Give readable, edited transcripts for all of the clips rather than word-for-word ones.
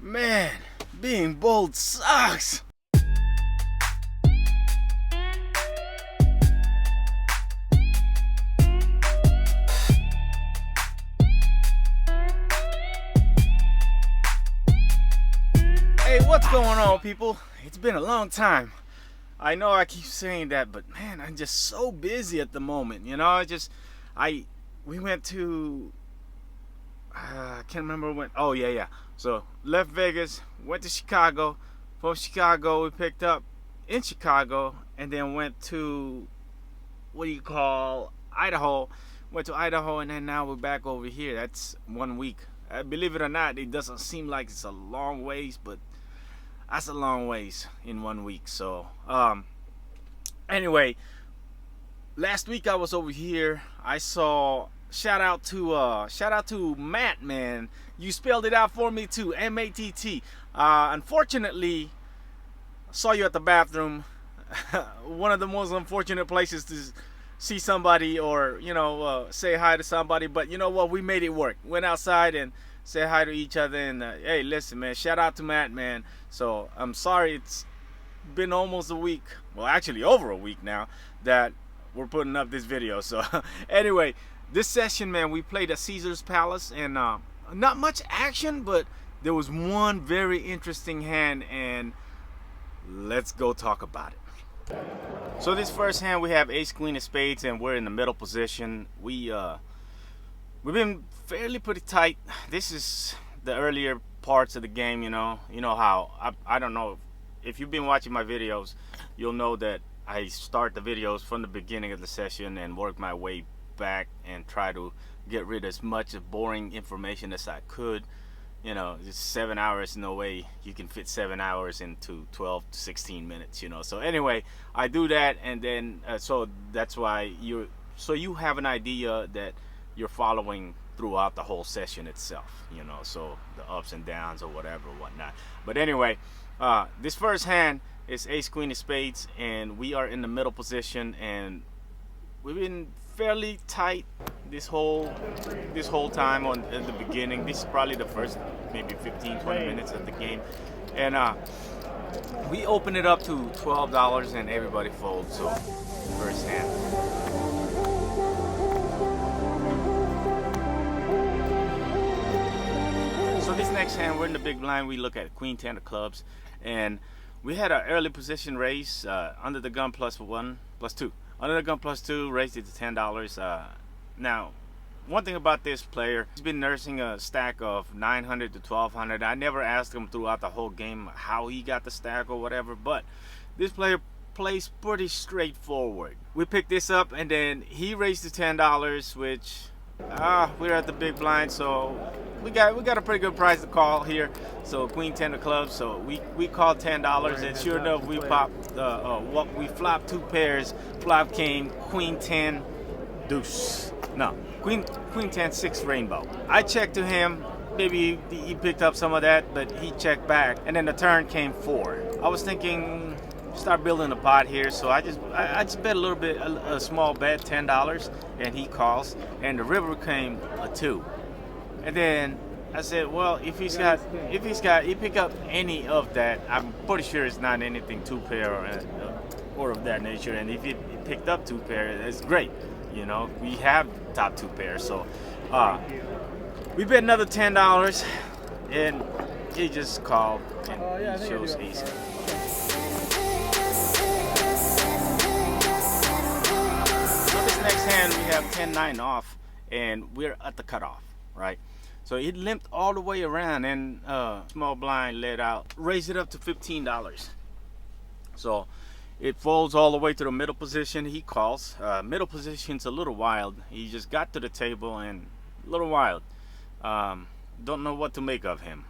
Man, being bold sucks. Hey, what's going on, people? It's been a long time. I know I keep saying that, but man, I'm just so busy at the moment. You know, we went to, I can't remember when. Oh yeah. So left Vegas, went to Chicago. From Chicago, we picked up in Chicago, and then went to Idaho. Went to Idaho, and then now we're back over here. That's 1 week. Believe it or not, it doesn't seem like it's a long ways, but that's a long ways in 1 week. So anyway, last week I was over here. I saw shout out to Matt, man. You spelled it out for me too, M-A-T-T. Unfortunately, I saw you at the bathroom. One of the most unfortunate places to see somebody or say hi to somebody, but you know what, we made it work. Went outside and said hi to each other, and hey, listen, man, shout out to Matt, man. So I'm sorry it's been almost a week, well actually over a week now, that we're putting up this video. So anyway, this session, man, we played at Caesar's Palace, and not much action, but there was one very interesting hand, and let's go talk about it. So this first hand, we have ace queen of spades, and we're in the middle position. We've been fairly pretty tight. This is the earlier parts of the game. You know how I don't know if you've been watching my videos, you'll know that I start the videos from the beginning of the session and work my way back and try to get rid of as much of boring information as I could. Just 7 hours, no way you can fit 7 hours into 12 to 16 minutes, so anyway, I do that, and then so that's why you have an idea that you're following throughout the whole session itself, so the ups and downs or whatnot. But anyway, this first hand is ace queen of spades, and we are in the middle position, and we've been fairly tight this whole time at the beginning. This is probably the first maybe 15-20 minutes of the game, and we open it up to $12 and everybody folds. So first hand. So this next hand, we're in the big blind. We look at queen 10 of clubs, and we had an early position raise under the gun +2. Under the gun +2, raised it to $10. Now, one thing about this player, he's been nursing a stack of 900 to 1200. I never asked him throughout the whole game how he got the stack or whatever, but this player plays pretty straightforward. We picked this up, and then he raised to $10, which we're at the big blind, so we got a pretty good price to call here. So queen 10 of clubs, so we called $10, and sure enough, we popped we flopped two pairs. Flop came queen 10 deuce. No, queen 10 6 rainbow. I checked to him, maybe he picked up some of that, but he checked back, and then the turn came 4. I was thinking start building a pot here, so I just bet a little bit, a small bet, $10, and he calls, and the river came a 2. And then I said, well, if he pick up any of that, I'm pretty sure it's not anything 2 pair or of that nature. And if he picked up 2 pair, that's great. We have top 2 pairs. So we bet another $10, and he just called, and he shows ace. So this next hand, we have 10-9 off, and we're at the cutoff, right? So it limped all the way around, and small blind let out, raised it up to $15. So it folds all the way to the middle position. He calls. Middle position's a little wild. He just got to the table and a little wild. Don't know what to make of him,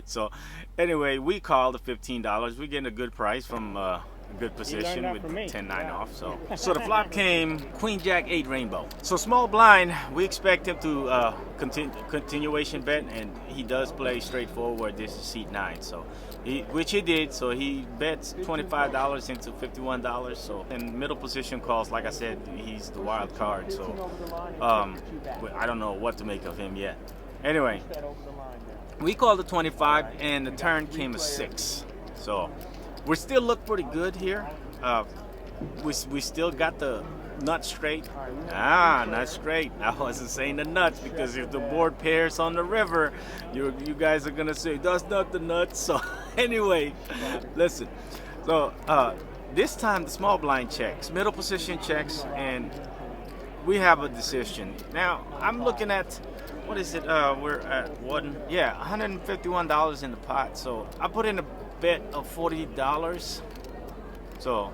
So anyway, we called the $15. We're getting a good price from a good position with 10-9 off. So the flop came queen jack 8 rainbow. So small blind, we expect him to continuation bet, and he does play straightforward. This is seat 9, so which he did. So he bets $25 into $51. So in middle position calls, like I said, he's the wild card. So I don't know what to make of him yet. Anyway, we called the 25 and the turn came a 6. So we still look pretty good here. We still got the nuts straight. Nuts straight. I wasn't saying the nuts because if the board pairs on the river, you guys are gonna say that's not the nuts. So anyway, listen. So this time the small blind checks, middle position checks, and we have a decision. Now I'm looking at, what is it? We're at $151 in the pot. So I put in a bet of $40. So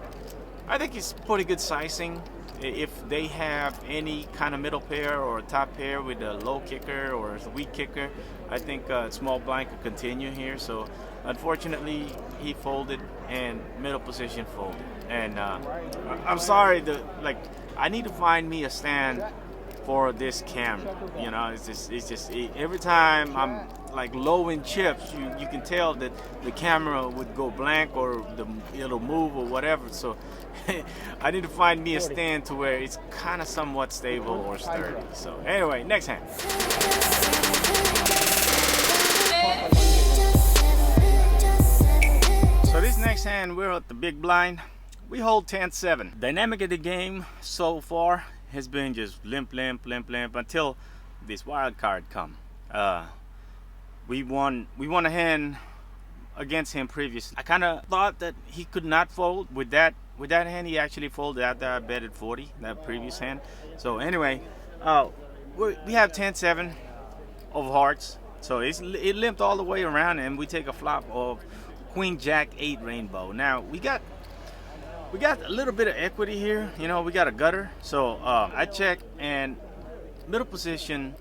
I think it's pretty good sizing. If they have any kind of middle pair or top pair with a low kicker or a weak kicker, I think small blind could continue here. So unfortunately, he folded and middle position folded. And I'm sorry, I need to find me a stand for this camera. You know, it's just every time I'm like low in chips, you can tell that the camera would go blank or it'll move or whatever. So I need to find me a stand to where it's kind of somewhat stable or sturdy. So anyway, next hand. So this next hand, we're at the big blind. We hold 10-7. Dynamic of the game so far has been just limp until this wild card come. We won a hand against him previously. I kind of thought that he could not fold with that hand. He actually folded after I betted 40 that previous hand. So anyway, we have 10-7 of hearts. So it limped all the way around, and we take a flop of Queen Jack 8 rainbow. Now we got a little bit of equity here. You know, we got a gutter. So I check, and middle position,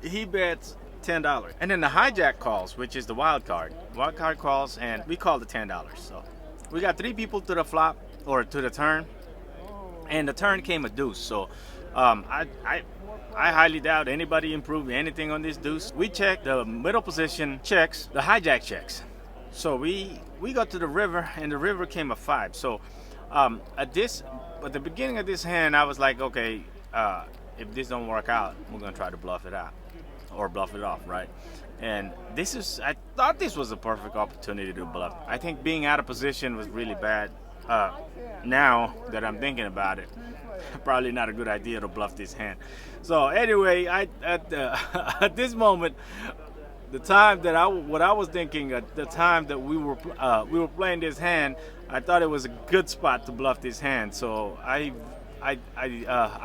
he bets $10. And then the hijack calls, which is the wild card. Wild card calls, and we call it $10. So we got 3 people to the flop, or to the turn. And the turn came a deuce. So I highly doubt anybody improved anything on this deuce. We check, the middle position checks, the hijack checks. So we go to the river, and the river came a 5. So at the beginning of this hand, I was like, okay, if this don't work out, we're gonna try to bluff it out or bluff it off, right? And I thought this was a perfect opportunity to bluff. I think being out of position was really bad. Now that I'm thinking about it, probably not a good idea to bluff this hand. So anyway, at this moment, the time that what I was thinking at the time that we were playing this hand, I thought it was a good spot to bluff this hand. So I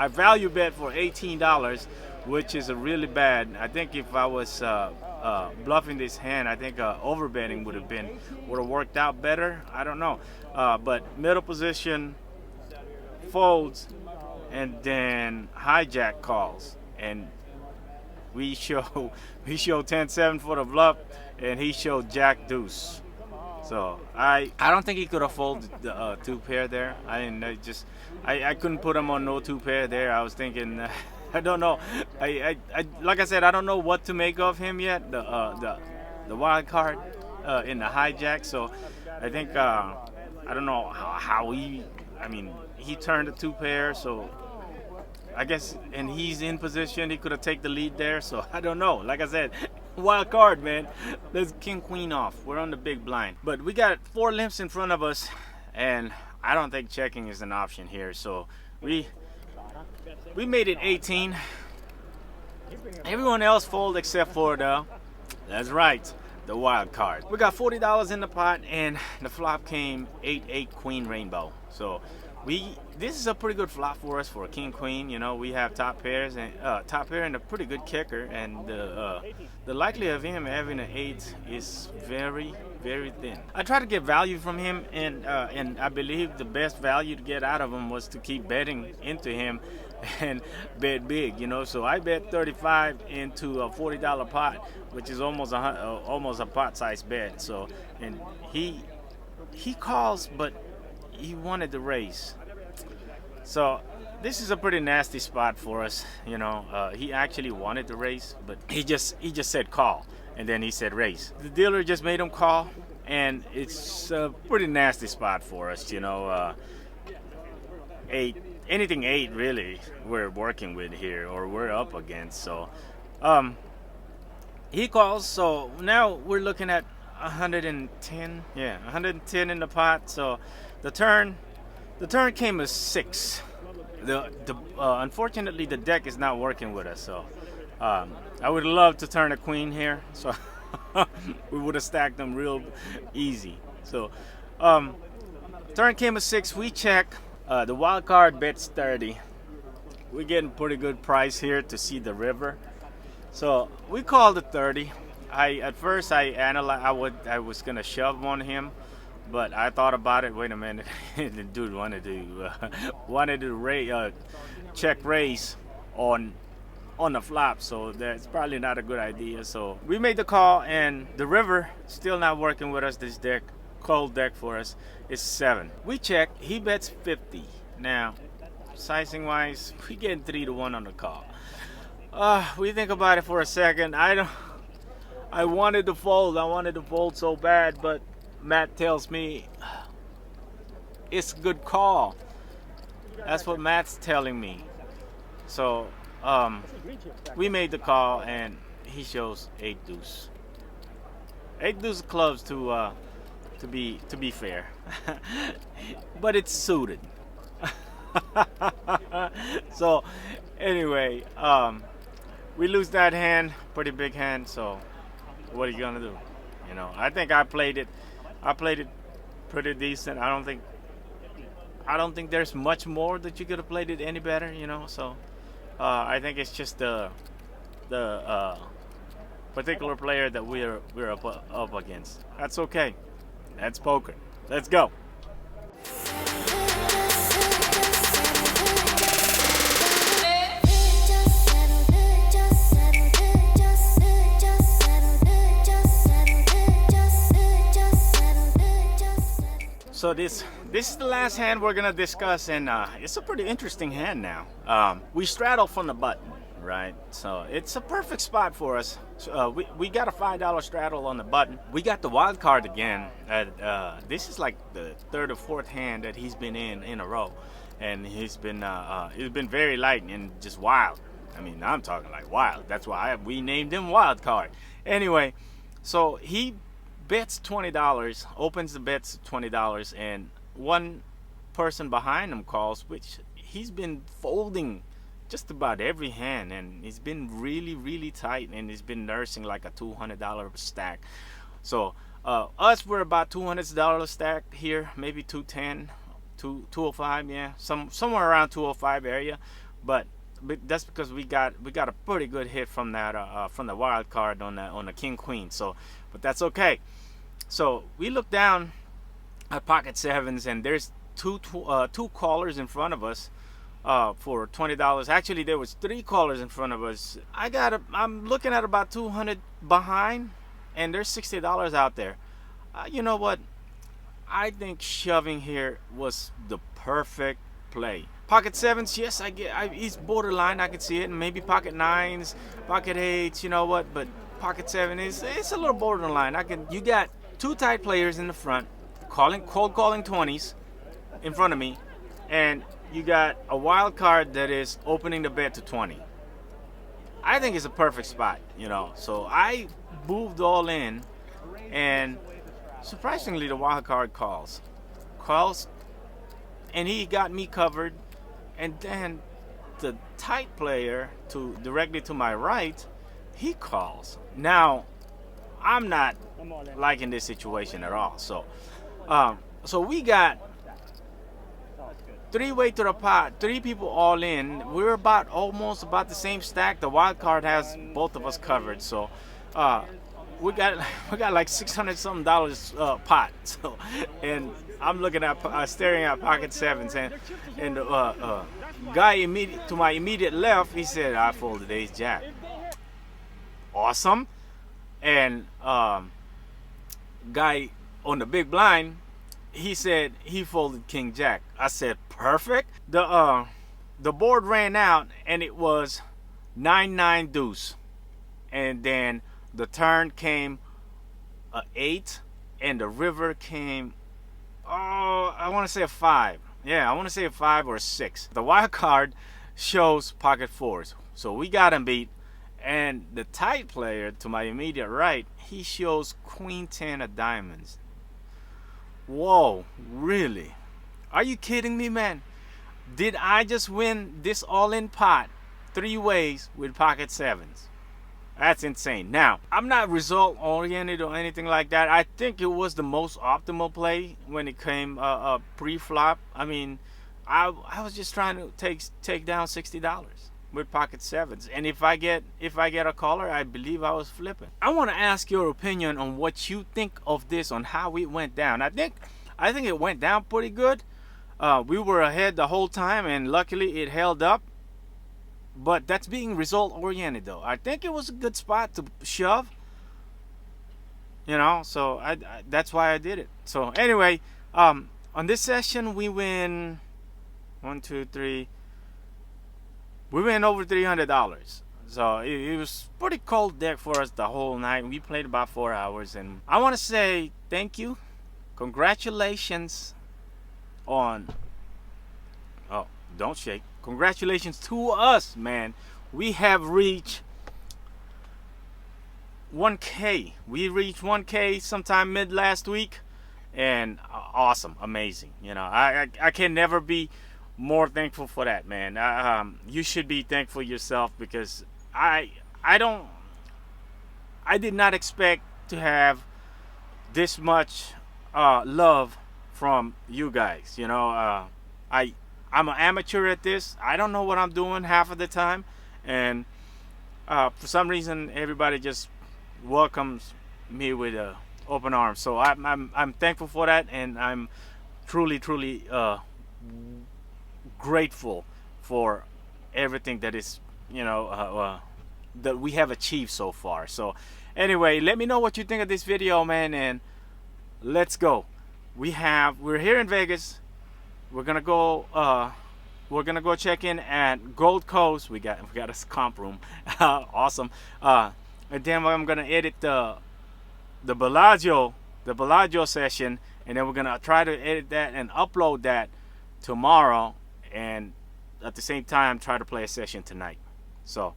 value bet for $18, which is a really bad. I think if I was bluffing this hand, I think overbetting would have worked out better. I don't know, but middle position folds, and then hijack calls, and we show 10-7 for the bluff, and he showed Jack deuce. So I don't think he could have folded the 2 pair there. I couldn't put him on no 2 pair there. I was thinking, I don't know. I like I said, I don't know what to make of him yet. The wild card in the hijack. So I think I don't know how he. I mean, he turned the 2 pair. So I guess, and he's in position. He could have taken the lead there. So I don't know. Like I said, wild card, man. Let's king queen off. We're on the big blind, but we got 4 limps in front of us, and I don't think checking is an option here. So we made it 18. Everyone else fold except for that's right, the wild card. We got $40 in the pot, and the flop came 8-8 queen rainbow. So this is a pretty good flop for us for a king queen. You know, we have top pairs and top pair and a pretty good kicker, and the likelihood of him having an 8 is very, very thin. I try to get value from him, and I believe the best value to get out of him was to keep betting into him and bet big. You know, so I bet 35 into a $40 pot, which is almost a pot-sized bet. So, and he calls, but he wanted to raise. So this is a pretty nasty spot for us. You know, he actually wanted to raise, but he just said call, and then he said raise. The dealer just made him call, and it's a pretty nasty spot for us. You know, 8, anything 8 really we're working with here, or we're up against. So He calls, so now we're looking at 110. Yeah, 110 in the pot. So the turn, the turn came as 6. Unfortunately, the deck is not working with us. So I would love to turn a queen here. So we would have stacked them real easy. So turn came as 6. We check. The wild card bets 30. We're getting pretty good price here to see the river. So we called it 30. At first I analyzed. I was gonna shove on him, but I thought about it. Wait a minute, the dude wanted to check raise on the flop, so that's probably not a good idea. So we made the call, and the river still not working with us. This deck, cold deck for us, is 7. We check. He bets 50. Now, sizing wise, we getting 3-1 on the call. We think about it for a second. I wanted to fold. I wanted to fold so bad, but Matt tells me it's a good call. That's what Matt's telling me. So we made the call, and he shows 8 deuce. 8 deuce clubs to be fair, but it's suited. So anyway, we lose that hand, pretty big hand. So what are you gonna do? You know, I think I played it pretty decent. I don't think there's much more that you could have played it any better. You know, so I think it's just the particular player that we're up against. That's okay. That's poker. Let's go. So this is the last hand we're gonna discuss, and it's a pretty interesting hand now. We straddle from the button, right? So it's a perfect spot for us. We got a $5 straddle on the button. We got the wild card again. This is like the 3rd or 4th hand that he's been in a row, and he's been very light and just wild. I mean, I'm talking like wild. That's why we named him Wild Card. Anyway, so he bets $20, opens the bets $20, and one person behind him calls, which he's been folding just about every hand, and he's been really tight, and he's been nursing like a $200 stack. So us, we're about $200 stack here, maybe 210, 205, yeah, somewhere around 205 area, but that's because we got a pretty good hit from that from the wild card on the king queen. So, but that's okay. So we look down at pocket sevens, and there's two callers in front of us for $20. Actually, there was 3 callers in front of us. I'm looking at about 200 behind, and there's $60 out there. You know what? I think shoving here was the perfect play. Pocket sevens, yes, he's borderline. I can see it, and maybe pocket nines, pocket eights. You know what? But pocket seven it's a little borderline. You got 2 tight players in the front, cold calling 20s in front of me, and you got a wild card that is opening the bet to 20. I think it's a perfect spot, you know. So I moved all in, and surprisingly, the wild card calls, and he got me covered. And then the tight player directly to my right, he calls. Now, I'm not liking this situation at all. So, so we got 3-way to the pot, 3 people all in. We're almost about the same stack. The wild card has both of us covered. So, we got like $600 something pot. So, and I'm looking at staring at pocket sevens, and the guy to my immediate left, he said, I folded ace jack. Awesome. And guy on the big blind, he said he folded king jack. I said perfect. The board ran out, and it was 9-9 deuce, and then the turn came 8, and the river came, I want to say a 5. Yeah, I want to say a 5 or a 6. The wild card shows pocket 4s, so we got him beat, And the tight player to my immediate right, he shows queen 10 of diamonds. Whoa, really? Are you kidding me, man? Did I just win this all-in pot 3 ways with pocket sevens? That's insane. Now, I'm not result oriented or anything like that. I think it was the most optimal play when it came pre-flop. I mean, I was just trying to take down $60 with pocket sevens, and if I get a caller, I believe I was flipping. I want to ask your opinion on what you think of this, on how it went down. I think it went down pretty good. We were ahead the whole time, and luckily it held up. But that's being result oriented, though. I think it was a good spot to shove, you know, so I that's why I did it. So anyway, on this session we win 1, 2, 3. We win over $300. So it was pretty cold deck for us the whole night. We played about 4 hours, and I want to say thank you, congratulations on. Oh, don't shake. Congratulations to us, man. We have reached 1K. We reached 1K sometime mid last week, and awesome, amazing. You know, I can never be more thankful for that, man. You should be thankful yourself, because I did not expect to have this much love from you guys. You know, I'm an amateur at this. I don't know what I'm doing half of the time, and for some reason everybody just welcomes me with open arms. So I'm thankful for that, and I'm truly grateful for everything that is, you know, that we have achieved so far. So anyway, let me know what you think of this video, man, and let's go. We're here in Vegas. We're gonna go check in at Gold Coast. We got a comp room. Awesome. And then I'm gonna edit the Bellagio session, and then we're gonna try to edit that and upload that tomorrow, and at the same time try to play a session tonight. So